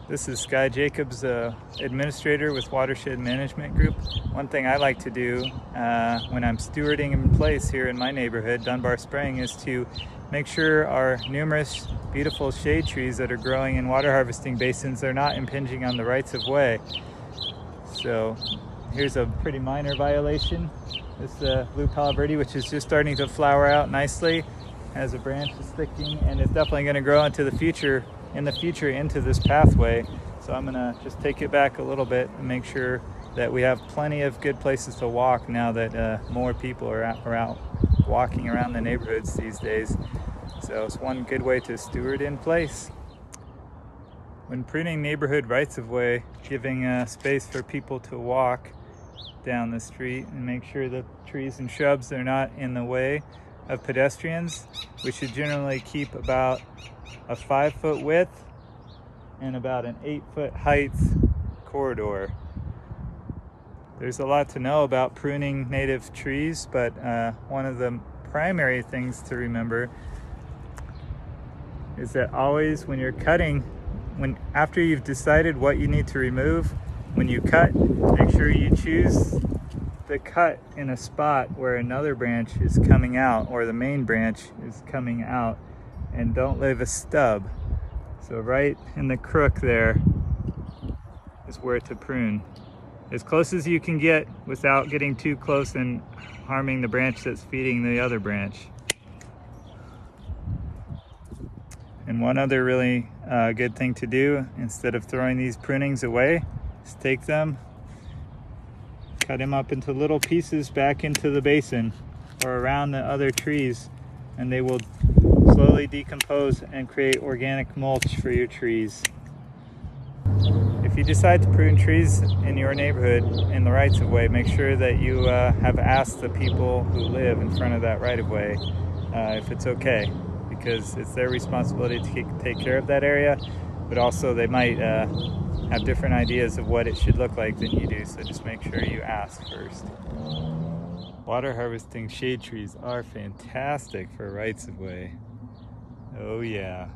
This is Sky Jacobs, administrator with Watershed Management Group. One thing I like to do when I'm stewarding in place here in my neighborhood, Dunbar Spring, is to make sure our numerous beautiful shade trees that are growing in water harvesting basins are not impinging on the rights of way. So here's a pretty minor violation. This blue Palo Verde, which is just starting to flower out nicely, has a branch sticking, and it's definitely going to grow into the future into this pathway. So I'm gonna just take it back a little bit and make sure that we have plenty of good places to walk now that more people are out walking around the neighborhoods these days. So it's one good way to steward in place. When pruning neighborhood rights of way, giving space for people to walk down the street and make sure the trees and shrubs are not in the way of pedestrians, we should generally keep about a 5-foot width and about an 8-foot height corridor. There's a lot to know about pruning native trees, but one of the primary things to remember is that always when you're cutting, after you've decided what you need to remove, when you cut, make sure you choose the cut in a spot where another branch is coming out or the main branch is coming out, and don't leave a stub. So right in the crook there is where to prune. As close as you can get without getting too close and harming the branch that's feeding the other branch. And one other really good thing to do, instead of throwing these prunings away, is take them, cut them up into little pieces back into the basin or around the other trees, and they will slowly decompose and create organic mulch for your trees. If you decide to prune trees in your neighborhood in the rights of way, make sure that you have asked the people who live in front of that right of way if it's okay, because it's their responsibility to take care of that area, but also they might have different ideas of what it should look like than you do, so just make sure you ask first. Water harvesting shade trees are fantastic for rights of way. Oh yeah.